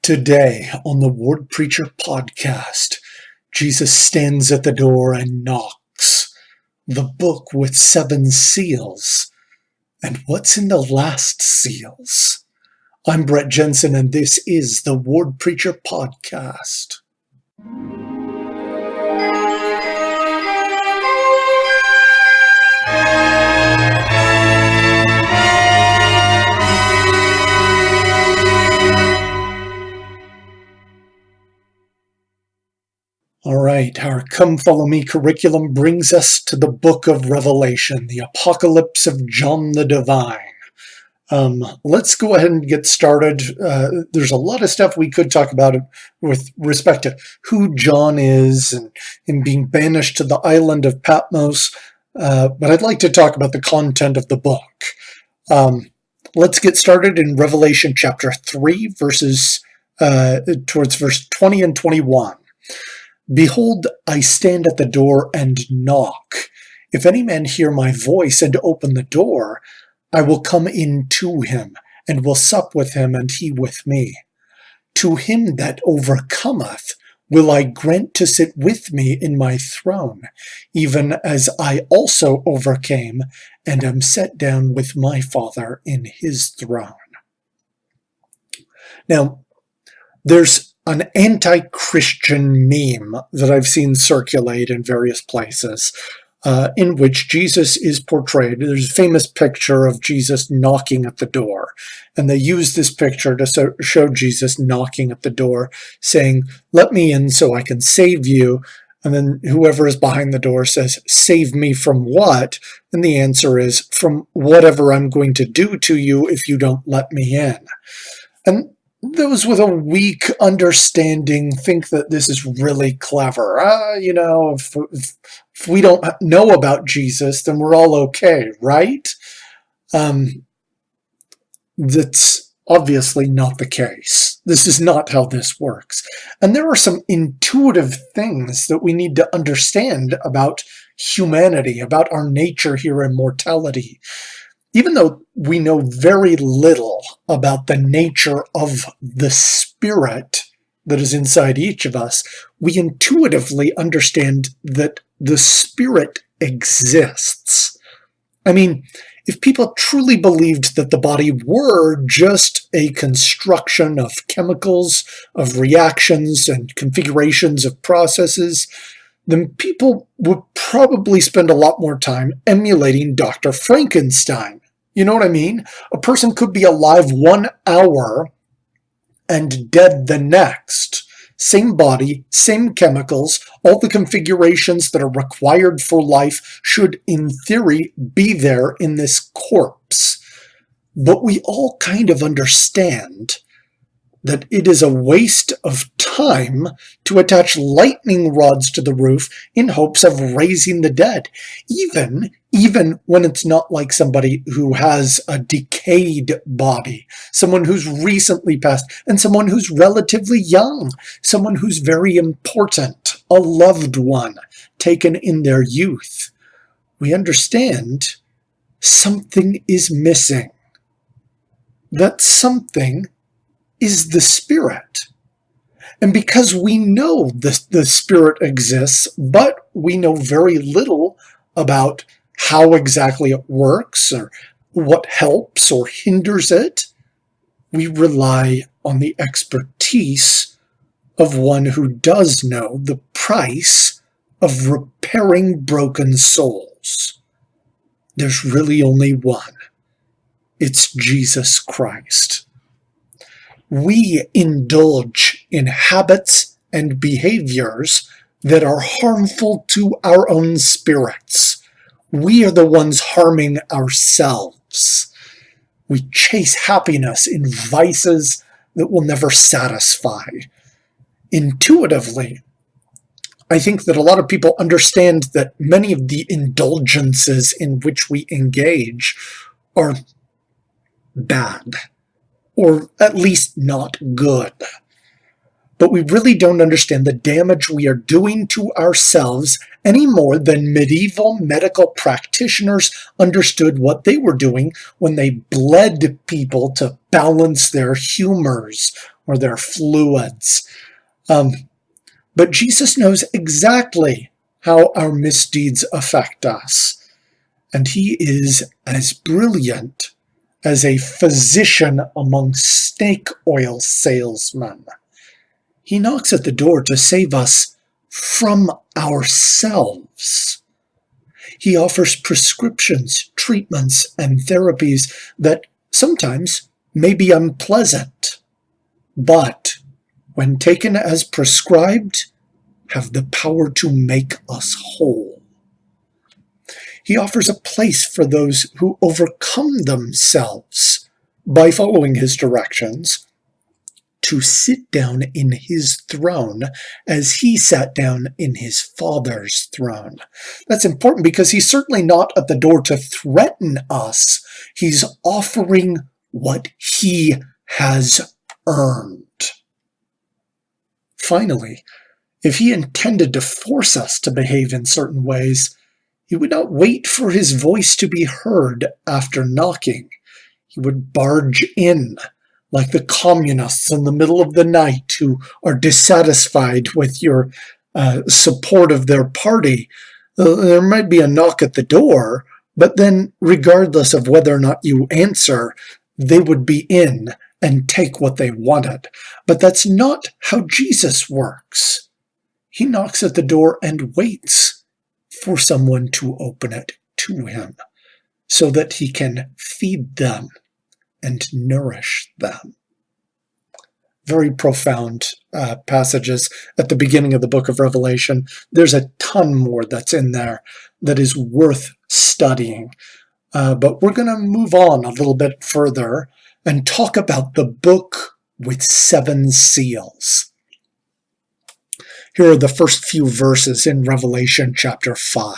Today on the Word Preacher podcast, Jesus stands at the door and knocks. The book with 7 seals. And what's in the last seals? I'm Brett Jensen, and this is the Word Preacher podcast. All right, our Come Follow Me curriculum brings us to the book of Revelation, the Apocalypse of John the Divine. Let's go ahead and get started. There's a lot of stuff we could talk about with respect to who John is and him being banished to the island of Patmos, but I'd like to talk about the content of the book. Let's get started in Revelation chapter 3, towards verse 20 and 21. Behold, I stand at the door and knock. If any man hear my voice and open the door, I will come in to him, and will sup with him, and he with me. To him that overcometh will I grant to sit with me in my throne, even as I also overcame, and am set down with my Father in his throne. Now, there's an anti-Christian meme that I've seen circulate in various places, in which Jesus is portrayed. There's a famous picture of Jesus knocking at the door, and they use this picture to show Jesus knocking at the door, saying, "Let me in so I can save you." And then whoever is behind the door says, "Save me from what?" And the answer is, "From whatever I'm going to do to you if you don't let me in." And those with a weak understanding think that this is really clever. If we don't know about Jesus, then we're all okay, right? That's obviously not the case. This is not how this works. And there are some intuitive things that we need to understand about humanity, about our nature here in mortality. Even though we know very little about the nature of the spirit that is inside each of us, we intuitively understand that the spirit exists. I mean, if people truly believed that the body were just a construction of chemicals, of reactions, and configurations of processes, then people would probably spend a lot more time emulating Dr. Frankenstein. You know what I mean? A person could be alive 1 hour and dead the next. Same body, same chemicals, all the configurations that are required for life should, in theory, be there in this corpse. But we all kind of understand that it is a waste of time to attach lightning rods to the roof in hopes of raising the dead, even when it's not like somebody who has a decayed body, someone who's recently passed, and someone who's relatively young, someone who's very important, a loved one taken in their youth. We understand something is missing. That something is the spirit. And because we know the spirit exists, but we know very little about how exactly it works or what helps or hinders it, we rely on the expertise of one who does know the price of repairing broken souls. There's really only one. It's Jesus Christ. We indulge in habits and behaviors that are harmful to our own spirits. We are the ones harming ourselves. We chase happiness in vices that will never satisfy. Intuitively, I think that a lot of people understand that many of the indulgences in which we engage are bad, or at least not good. But we really don't understand the damage we are doing to ourselves any more than medieval medical practitioners understood what they were doing when they bled people to balance their humors, or their fluids. But Jesus knows exactly how our misdeeds affect us. And he is as brilliant as a physician among snake oil salesmen. He knocks at the door to save us from ourselves. He offers prescriptions, treatments, and therapies that sometimes may be unpleasant, but when taken as prescribed, have the power to make us whole. He offers a place for those who overcome themselves by following his directions to sit down in his throne as he sat down in his Father's throne. That's important because he's certainly not at the door to threaten us. He's offering what he has earned. Finally, if he intended to force us to behave in certain ways, he would not wait for his voice to be heard after knocking. He would barge in, like the communists in the middle of the night who are dissatisfied with your support of their party. There might be a knock at the door, but then regardless of whether or not you answer, they would be in and take what they wanted. But that's not how Jesus works. He knocks at the door and waits for someone to open it to him so that he can feed them and nourish them. Very profound passages at the beginning of the book of Revelation. There's a ton more that's in there that is worth studying. But we're going to move on a little bit further and talk about the book with 7 seals. Here are the first few verses in Revelation chapter 5.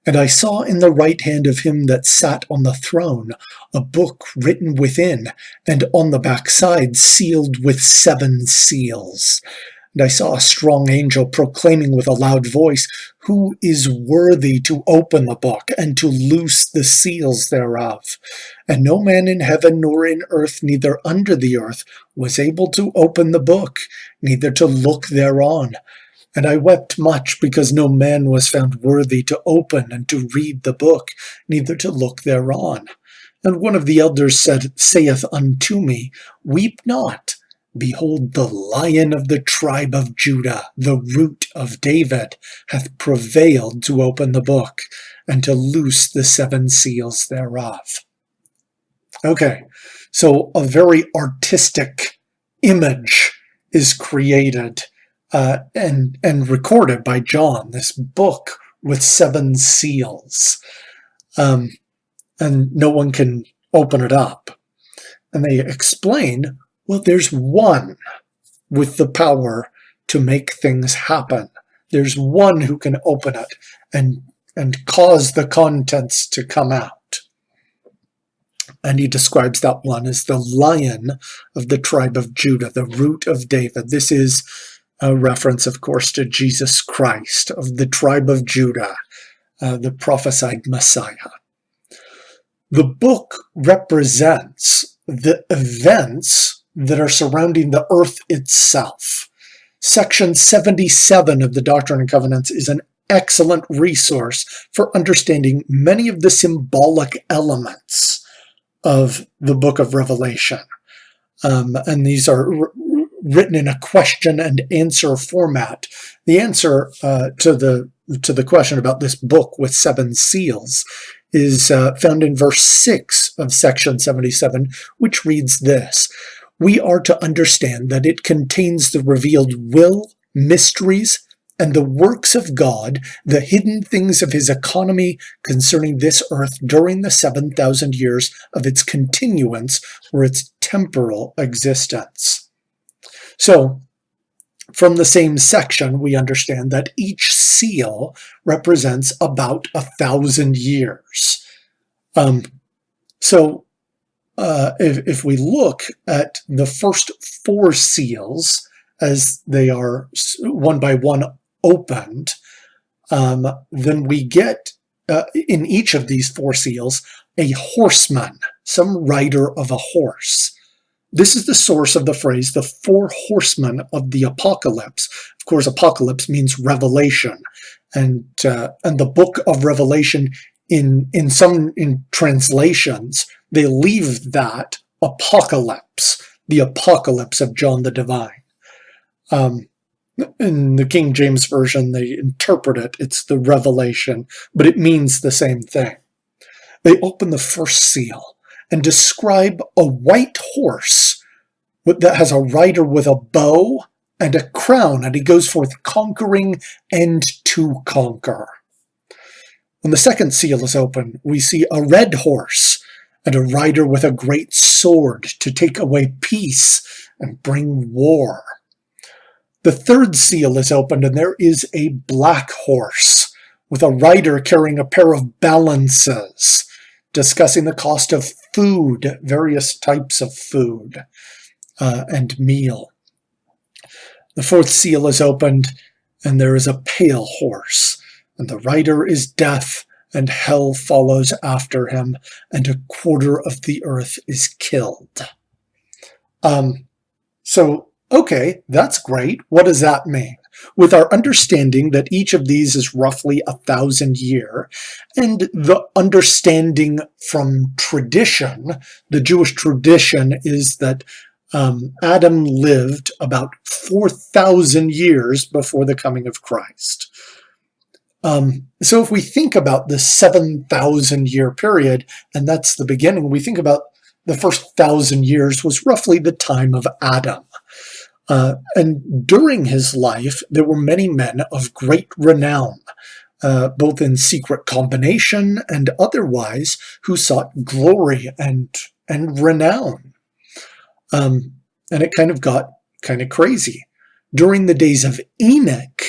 And I saw in the right hand of him that sat on the throne a book written within, and on the backside sealed with 7 seals. And I saw a strong angel proclaiming with a loud voice, "Who is worthy to open the book and to loose the seals thereof?" And no man in heaven nor in earth, neither under the earth, was able to open the book, neither to look thereon. And I wept much, because no man was found worthy to open and to read the book, neither to look thereon. And one of the elders saith unto me, "Weep not. Behold, the Lion of the tribe of Judah, the Root of David, hath prevailed to open the book, and to loose the 7 seals thereof." Okay, so a very artistic image is created and recorded by John, this book with 7 seals. And no one can open it up. And they explain, well, there's one with the power to make things happen. There's one who can open it and cause the contents to come out. And he describes that one as the Lion of the tribe of Judah, the Root of David. This is a reference, of course, to Jesus Christ of the tribe of Judah, the prophesied Messiah. The book represents the events that are surrounding the earth itself. Section 77 of the Doctrine and Covenants is an excellent resource for understanding many of the symbolic elements of the book of Revelation. And these are written in a question and answer format. The answer to the question about this book with 7 seals is found in verse 6 of section 77, which reads this: "We are to understand that it contains the revealed will, mysteries, and the works of God, the hidden things of his economy concerning this earth during the 7,000 years of its continuance or its temporal existence." So, from the same section, we understand that each seal represents about 1,000 years. If we look at the first 4 seals as they are one by one opened, then we get in each of these 4 seals a horseman, some rider of a horse. This is the source of the phrase, the four horsemen of the apocalypse. Of course, apocalypse means revelation. And the book of Revelation, in some translations, they leave that apocalypse, the apocalypse of John the Divine. In the King James Version, they interpret it, it's the revelation, but it means the same thing. They open the first seal and describe a white horse that has a rider with a bow and a crown, and he goes forth conquering and to conquer. When the second seal is opened, we see a red horse and a rider with a great sword to take away peace and bring war. The third seal is opened, and there is a black horse with a rider carrying a pair of balances, discussing the cost of food, various types of food, and meal. The fourth seal is opened, and there is a pale horse, and the rider is death, and hell follows after him, and a quarter of the earth is killed. Okay, that's great. What does that mean? With our understanding that each of these is roughly 1,000 years, and the understanding from tradition, the Jewish tradition is that Adam lived about 4,000 years before the coming of Christ. So if we think about the 7,000-year period, and that's the beginning, we think about the first 1,000 years was roughly the time of Adam. And during his life, there were many men of great renown, both in secret combination and otherwise, who sought glory and renown. And it kind of got kind of crazy. During the days of Enoch,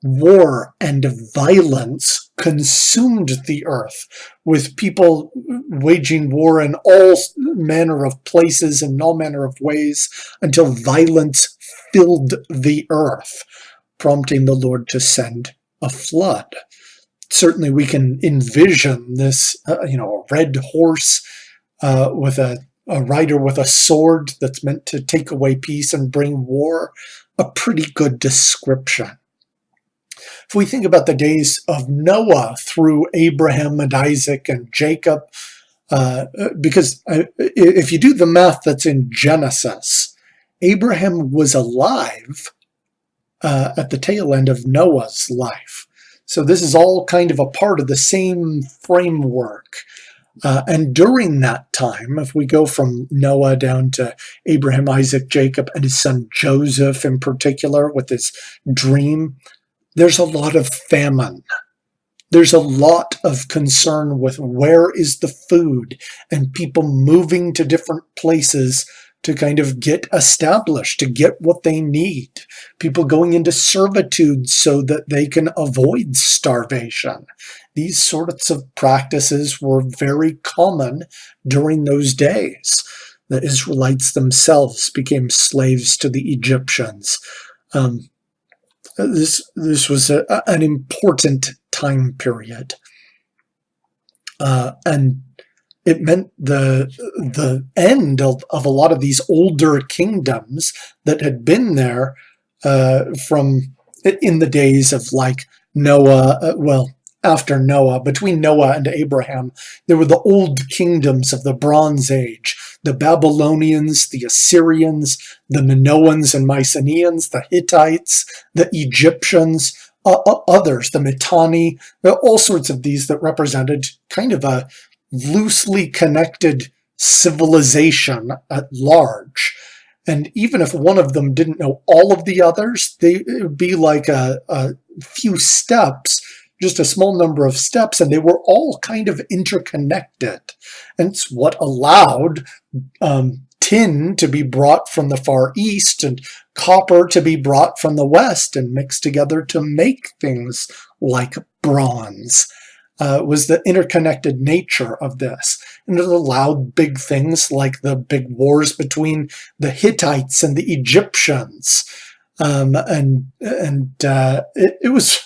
war and violence consumed the earth, with people waging war in all manner of places and all manner of ways until violence filled the earth, prompting the Lord to send a flood. Certainly we can envision this, a red horse with a rider with a sword that's meant to take away peace and bring war, a pretty good description. If we think about the days of Noah through Abraham and Isaac and Jacob, because if you do the math that's in Genesis, Abraham was alive at the tail end of Noah's life. So this is all kind of a part of the same framework. And during that time, if we go from Noah down to Abraham, Isaac, Jacob, and his son Joseph in particular with his dream, there's a lot of famine. There's a lot of concern with where is the food and people moving to different places to kind of get established, to get what they need. People going into servitude so that they can avoid starvation. These sorts of practices were very common during those days. The Israelites themselves became slaves to the Egyptians. This was an important time period. And it meant the end of a lot of these older kingdoms that had been there from in the days of like Noah, after Noah, between Noah and Abraham, there were the old kingdoms of the Bronze Age, the Babylonians, the Assyrians, the Minoans and Mycenaeans, the Hittites, the Egyptians, others, the Mitanni, all sorts of these that represented kind of a loosely connected civilization at large. And even if one of them didn't know all of the others, it would be like a few steps, just a small number of steps, and they were all kind of interconnected. And it's what allowed tin to be brought from the Far East and copper to be brought from the West and mixed together to make things like bronze. Was the interconnected nature of this. And it allowed big things like the big wars between the Hittites and the Egyptians. It was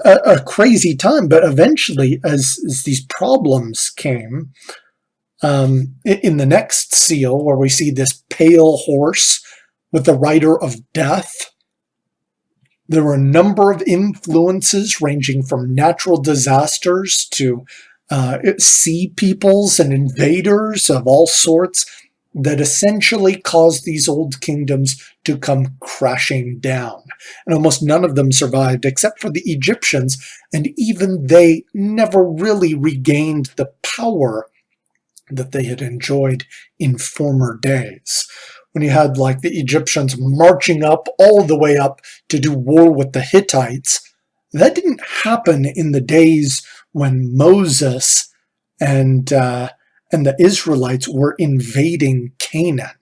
a crazy time, but eventually, as these problems came, In the next seal, where we see this pale horse with the rider of death, there were a number of influences ranging from natural disasters to sea peoples and invaders of all sorts that essentially caused these old kingdoms to come crashing down. And almost none of them survived except for the Egyptians, and even they never really regained the power that they had enjoyed in former days. When you had like the Egyptians marching up all the way up to do war with the Hittites, that didn't happen in the days when Moses and the Israelites were invading Canaan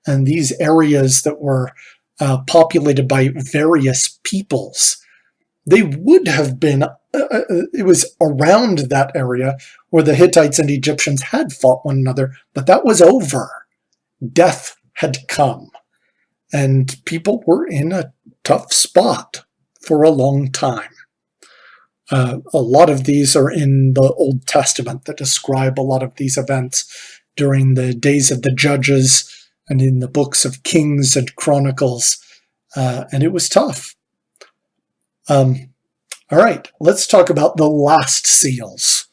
and these areas that were populated by various peoples. They would have been, it was around that area where the Hittites and Egyptians had fought one another, but that was over. Death had come, and people were in a tough spot for a long time. A lot of these are in the Old Testament that describe a lot of these events during the days of the Judges and in the books of Kings and Chronicles, and it was tough. All right, let's talk about the last seals.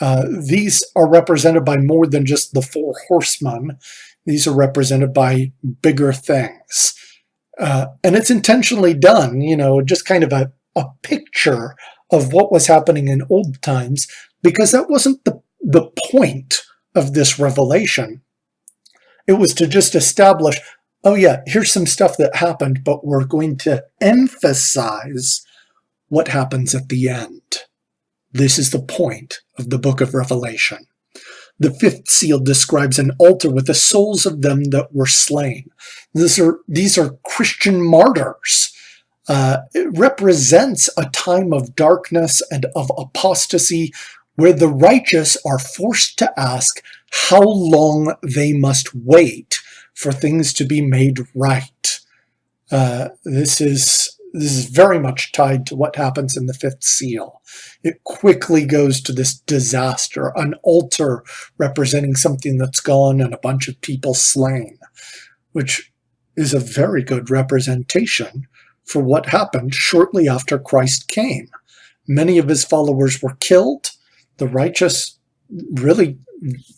These are represented by more than just the four horsemen. These are represented by bigger things. And it's intentionally done, just kind of a picture of what was happening in old times, because that wasn't the point of this revelation. It was to just establish, oh yeah, here's some stuff that happened, but we're going to emphasize what happens at the end. This is the point of the book of Revelation. The fifth seal describes an altar with the souls of them that were slain. These are Christian martyrs. It represents a time of darkness and of apostasy where the righteous are forced to ask how long they must wait for things to be made right. This is very much tied to what happens in the fifth seal. It quickly goes to this disaster, an altar representing something that's gone and a bunch of people slain, which is a very good representation for what happened shortly after Christ came. Many of his followers were killed. The righteous really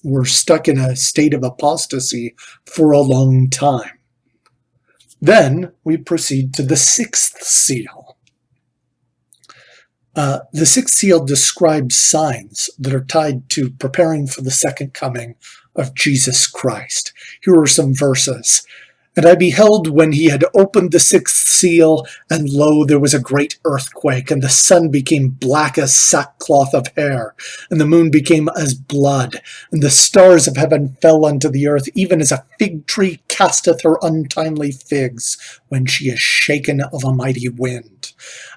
were stuck in a state of apostasy for a long time. Then we proceed to the sixth seal. The sixth seal describes signs that are tied to preparing for the second coming of Jesus Christ. Here are some verses. And I beheld when he had opened the sixth seal, and lo, there was a great earthquake, and the sun became black as sackcloth of hair, and the moon became as blood, and the stars of heaven fell unto the earth, even as a fig tree casteth her untimely figs, when she is shaken of a mighty wind.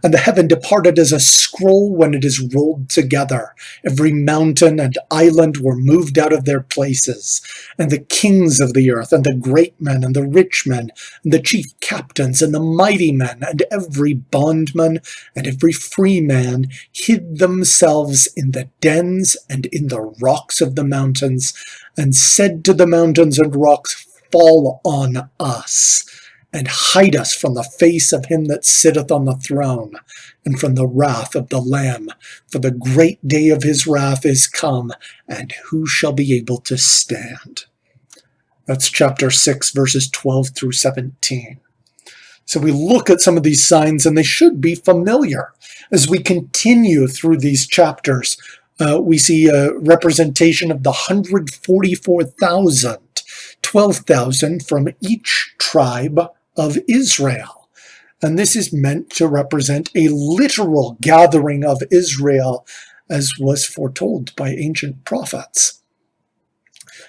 And the heaven departed as a scroll when it is rolled together. Every mountain and island were moved out of their places. And the kings of the earth, and the great men, and the rich men, and the chief captains, and the mighty men, and every bondman, and every free man, hid themselves in the dens and in the rocks of the mountains, and said to the mountains and rocks, Fall on us, and hide us from the face of him that sitteth on the throne, and from the wrath of the Lamb. For the great day of his wrath is come, and who shall be able to stand? That's chapter 6, verses 12 through 17. So we look at some of these signs, and they should be familiar. As we continue through these chapters, we see a representation of the 144,000, 12,000 from each tribe of Israel. And this is meant to represent a literal gathering of Israel, as was foretold by ancient prophets.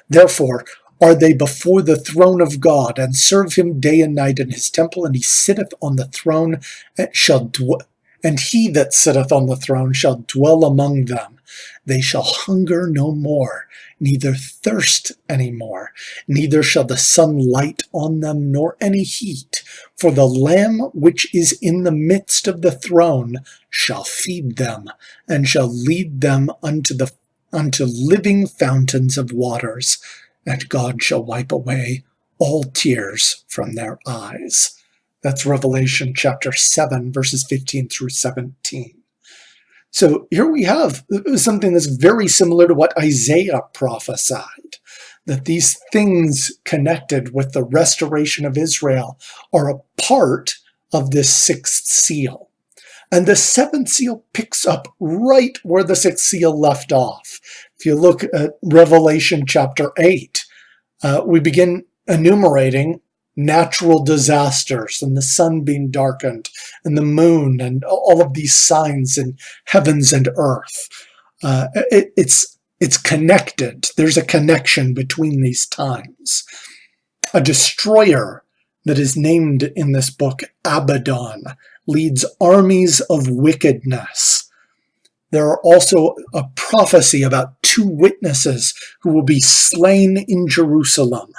Therefore, are they before the throne of God, and serve him day and night in his temple, and he sitteth on the throne, and he that sitteth on the throne shall dwell among them. They shall hunger no more, neither thirst any more, neither shall the sun light on them, nor any heat. For the Lamb which is in the midst of the throne shall feed them, and shall lead them unto the unto living fountains of waters, and God shall wipe away all tears from their eyes. That's Revelation chapter 7, verses 15 through 17. So here we have something that's very similar to what Isaiah prophesied, that these things connected with the restoration of Israel are a part of this sixth seal. And the seventh seal picks up right where the sixth seal left off. If you look at Revelation chapter 8, we begin enumerating natural disasters and the sun being darkened and the moon and all of these signs in heavens and earth. It's connected. There's a connection between these times. A destroyer that is named in this book, Abaddon, leads armies of wickedness. There are also a prophecy about two witnesses who will be slain in Jerusalem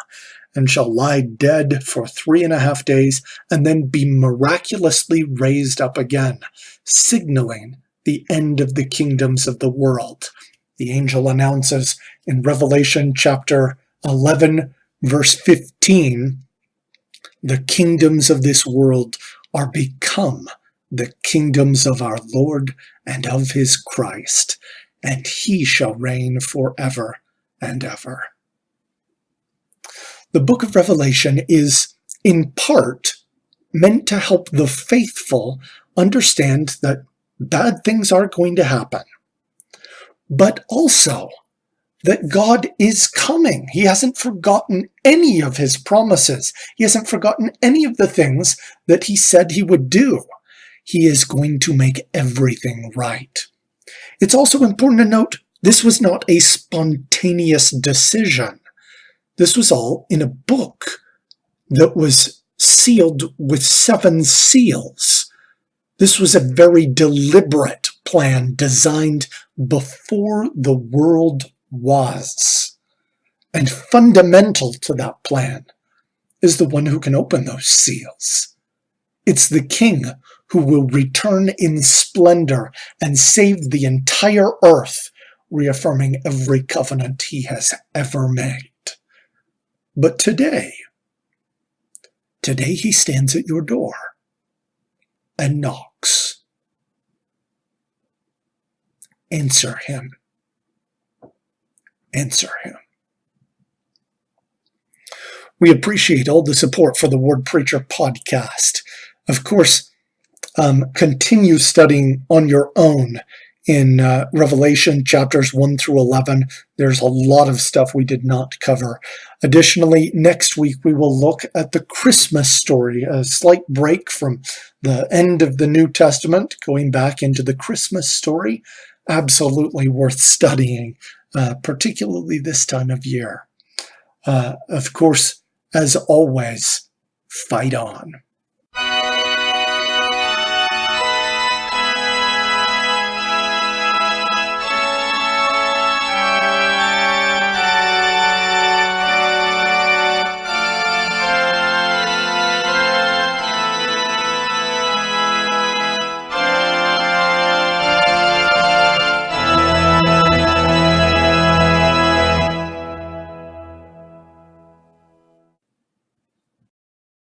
and shall lie dead for 3.5 days and then be miraculously raised up again, signaling the end of the kingdoms of the world. The angel announces in Revelation chapter 11, verse 15, the kingdoms of this world are become the kingdoms of our Lord and of his Christ, and he shall reign forever and ever. The book of Revelation is, in part, meant to help the faithful understand that bad things are going to happen, but also that God is coming. He hasn't forgotten any of his promises. He hasn't forgotten any of the things that he said he would do. He is going to make everything right. It's also important to note this was not a spontaneous decision. This was all in a book that was sealed with 7 seals. This was a very deliberate plan designed before the world was. And fundamental to that plan is the one who can open those seals. It's the King who will return in splendor and save the entire earth, reaffirming every covenant he has ever made. But today he stands at your door and knocks. Answer him. Answer him. We appreciate all the support for the Word Preacher podcast. Of course, continue studying on your own in Revelation chapters 1 through 11. There's a lot of stuff we did not cover. Additionally, next week we will look at the Christmas story, a slight break from the end of the New Testament, going back into the Christmas story. Absolutely worth studying, particularly this time of year. Of course, as always, fight on.